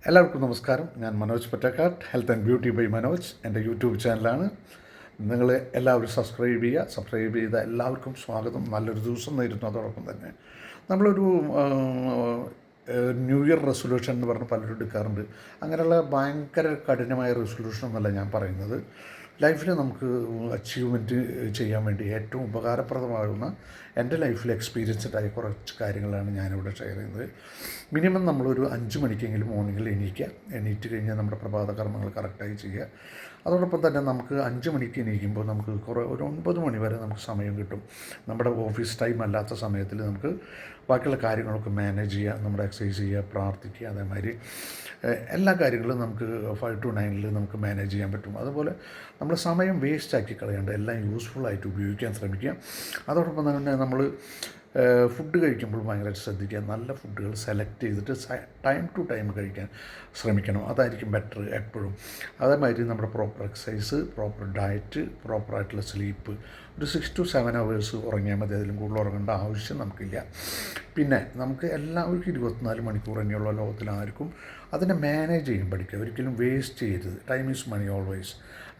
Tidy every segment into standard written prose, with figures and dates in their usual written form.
എല്ലാവർക്കും നമസ്കാരം. ഞാൻ Manoj Pottekkatt, health and beauty by Manoj എൻ്റെ യൂട്യൂബ് ചാനലാണ്. നിങ്ങൾ എല്ലാവരും സബ്സ്ക്രൈബ് ചെയ്ത എല്ലാവർക്കും സ്വാഗതം. നല്ലൊരു ദിവസം നേരുന്നു. അതോടൊപ്പം തന്നെ നമ്മളൊരു ന്യൂ ഇയർ റെസൊല്യൂഷൻ എന്ന് പറഞ്ഞ് പലരും എടുക്കാറുണ്ട്. അങ്ങനെയുള്ള ഭയങ്കര കഠിനമായ റെസൊല്യൂഷൻ എന്നല്ല ഞാൻ പറയുന്നത്. ലൈഫിൽ നമുക്ക് അച്ചീവ്മെൻറ്റ് ചെയ്യാൻ വേണ്ടി ഏറ്റവും ഉപകാരപ്രദമാകുന്ന എൻ്റെ ലൈഫിൽ എക്സ്പീരിയൻസ്ഡ് ആയ കുറച്ച് കാര്യങ്ങളാണ് ഞാനിവിടെ ഷെയർ ചെയ്യുന്നത്. മിനിമം നമ്മളൊരു 5 മണിക്കെങ്കിലും മോർണിംഗിൽ എണീറ്റ് കഴിഞ്ഞാൽ നമ്മുടെ പ്രഭാത കർമ്മങ്ങൾ കറക്റ്റായി ചെയ്യുക. അതോടൊപ്പം തന്നെ നമുക്ക് 5 മണിക്ക് എണീക്കുമ്പോൾ നമുക്ക് ഒരു 9 മണി വരെ നമുക്ക് സമയം കിട്ടും. നമ്മുടെ ഓഫീസ് ടൈം അല്ലാത്ത സമയത്തിൽ നമുക്ക് ബാക്കിയുള്ള കാര്യങ്ങളൊക്കെ മാനേജ് ചെയ്യുക, നമ്മുടെ എക്സസൈസ് ചെയ്യുക, പ്രാർത്ഥിക്കുക, അതേമാതിരി എല്ലാ കാര്യങ്ങളും നമുക്ക് 5 to 9 നമുക്ക് മാനേജ് ചെയ്യാൻ പറ്റും. അതുപോലെ നമ്മൾ സമയം വേസ്റ്റാക്കി കളയാണ്ട് എല്ലാം യൂസ്ഫുള്ളായിട്ട് ഉപയോഗിക്കാൻ ശ്രമിക്കുക. അതോടൊപ്പം തന്നെ നമ്മൾ ഫുഡ് കഴിക്കുമ്പോൾ ഭയങ്കരമായിട്ട് ശ്രദ്ധിക്കുക. നല്ല ഫുഡുകൾ സെലക്ട് ചെയ്തിട്ട് ടൈം ടു ടൈം കഴിക്കാൻ ശ്രമിക്കണം. അതായിരിക്കും ബെറ്റർ എപ്പോഴും. അതേമാതിരി നമ്മുടെ പ്രോപ്പർ എക്സസൈസ്, പ്രോപ്പർ ഡയറ്റ്, പ്രോപ്പറായിട്ടുള്ള സ്ലീപ്പ്, ഒരു 6 to 7 hours ഉറങ്ങിയാൽ മതി. അതിലും കൂടുതൽ ഉറങ്ങേണ്ട ആവശ്യം നമുക്കില്ല. പിന്നെ നമുക്ക് എല്ലാവർക്കും 24 മണിക്കൂർ തന്നെയുള്ള ലോകത്തിൽ ആർക്കും അതിനെ മാനേജ് ചെയ്യാൻ പഠിക്കുക. ഒരിക്കലും വേസ്റ്റ് ചെയ്യരുത്. Time is money always.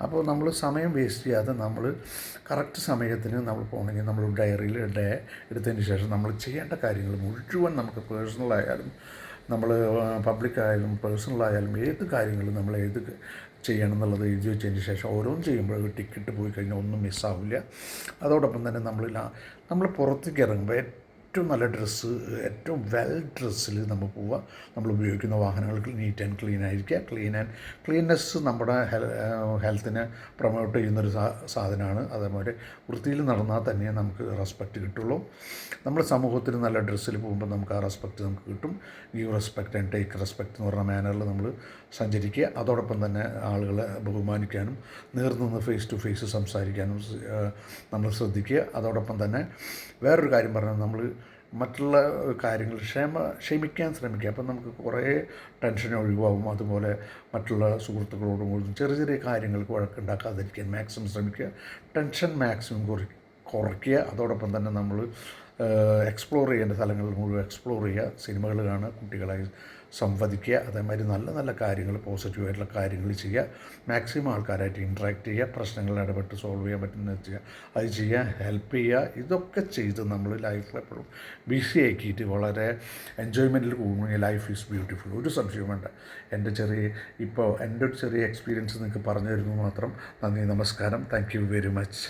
അപ്പോൾ നമ്മൾ സമയം വേസ്റ്റ് ചെയ്യാതെ നമ്മൾ കറക്റ്റ് സമയത്തിന് നമ്മൾ പോകണമെങ്കിൽ നമ്മൾ ഡയറിയിൽ എടുത്തതിന് ശേഷം നമ്മൾ ചെയ്യേണ്ട കാര്യങ്ങൾ മുഴുവൻ നമുക്ക് പേഴ്സണലായാലും നമ്മൾ പബ്ലിക്കായാലും പേഴ്സണലായാലും ഏത് കാര്യങ്ങളും നമ്മൾ ചെയ്യണം എന്നുള്ളത് എഴുതി വെച്ചതിന് ശേഷം ഓരോന്നും ചെയ്യുമ്പോൾ ടിക്കറ്റ് പോയി കഴിഞ്ഞാൽ ഒന്നും മിസ്സാവില്ല. അതോടൊപ്പം തന്നെ നമ്മൾ പുറത്തേക്ക് ഇറങ്ങുമ്പോൾ ഏറ്റവും നല്ല ഡ്രസ്സ്, ഏറ്റവും വെൽ ഡ്രസ്സിൽ നമ്മൾ പോവുക. നമ്മൾ ഉപയോഗിക്കുന്ന വാഹനങ്ങൾക്ക് നീറ്റ് ആൻഡ് ക്ലീൻ ആയിരിക്കുക. ക്ലീൻനെസ് നമ്മുടെ ഹെൽത്തിനെ പ്രൊമോട്ട് ചെയ്യുന്നൊരു സാധനമാണ്. അതേപോലെ വൃത്തിയിൽ നടന്നാൽ തന്നെ നമുക്ക് റെസ്പെക്റ്റ് കിട്ടുള്ളൂ. നമ്മൾ സമൂഹത്തിൽ നല്ല ഡ്രസ്സിൽ പോകുമ്പോൾ നമുക്ക് ആ റെസ്പെക്റ്റ് നമുക്ക് കിട്ടും. Give respect and take respect എന്ന് പറഞ്ഞ മാനറിൽ നമ്മൾ സഞ്ചരിക്കുക. അതോടൊപ്പം തന്നെ ആളുകളെ ബഹുമാനിക്കാനും നേർന്ന് ഫേസ് ടു ഫേസ് സംസാരിക്കാനും നമ്മൾ ശ്രദ്ധിക്കുക. അതോടൊപ്പം തന്നെ വേറൊരു കാര്യം പറഞ്ഞാൽ നമ്മൾ മറ്റുള്ള കാര്യങ്ങൾ ക്ഷമിക്കാൻ ശ്രമിക്കുക. അപ്പം നമുക്ക് കുറേ ടെൻഷൻ ഒഴിവാകും. അതുപോലെ മറ്റുള്ള സുഹൃത്തുക്കളോടും ചെറിയ ചെറിയ കാര്യങ്ങൾക്ക് വഴക്കുണ്ടാക്കാതിരിക്കാൻ മാക്സിമം ശ്രമിക്കുക. ടെൻഷൻ മാക്സിമം കുറയ്ക്കുക. അതോടൊപ്പം തന്നെ നമ്മൾ എക്സ്പ്ലോർ ചെയ്യേണ്ട സ്ഥലങ്ങളിൽ മുഴുവൻ എക്സ്പ്ലോർ ചെയ്യുക. സിനിമകൾ കാണുക, കുട്ടികളായി സംവദിക്കുക. അതേമാതിരി നല്ല നല്ല കാര്യങ്ങൾ, പോസിറ്റീവായിട്ടുള്ള കാര്യങ്ങൾ ചെയ്യുക. മാക്സിമം ആൾക്കാരായിട്ട് ഇൻട്രാക്ട് ചെയ്യുക. പ്രശ്നങ്ങളിൽ ഇടപെട്ട് സോൾവ് ചെയ്യാൻ പറ്റുന്നത് ചെയ്യുക. ഹെൽപ്പ് ചെയ്യുക. ഇതൊക്കെ ചെയ്ത് നമ്മൾ ലൈഫിൽ എപ്പോഴും ബിസി ആക്കിയിട്ട് വളരെ എൻജോയ്മെൻറ്റിൽ പോകുമ്പോൾ ലൈഫ് ഈസ് ബ്യൂട്ടിഫുൾ. ഒരു സംശയവും വേണ്ട. എൻ്റെ ഒരു ചെറിയ എക്സ്പീരിയൻസ് നിങ്ങൾക്ക് പറഞ്ഞു തരുന്നു മാത്രം. നന്ദി, നമസ്കാരം. Thank you very much.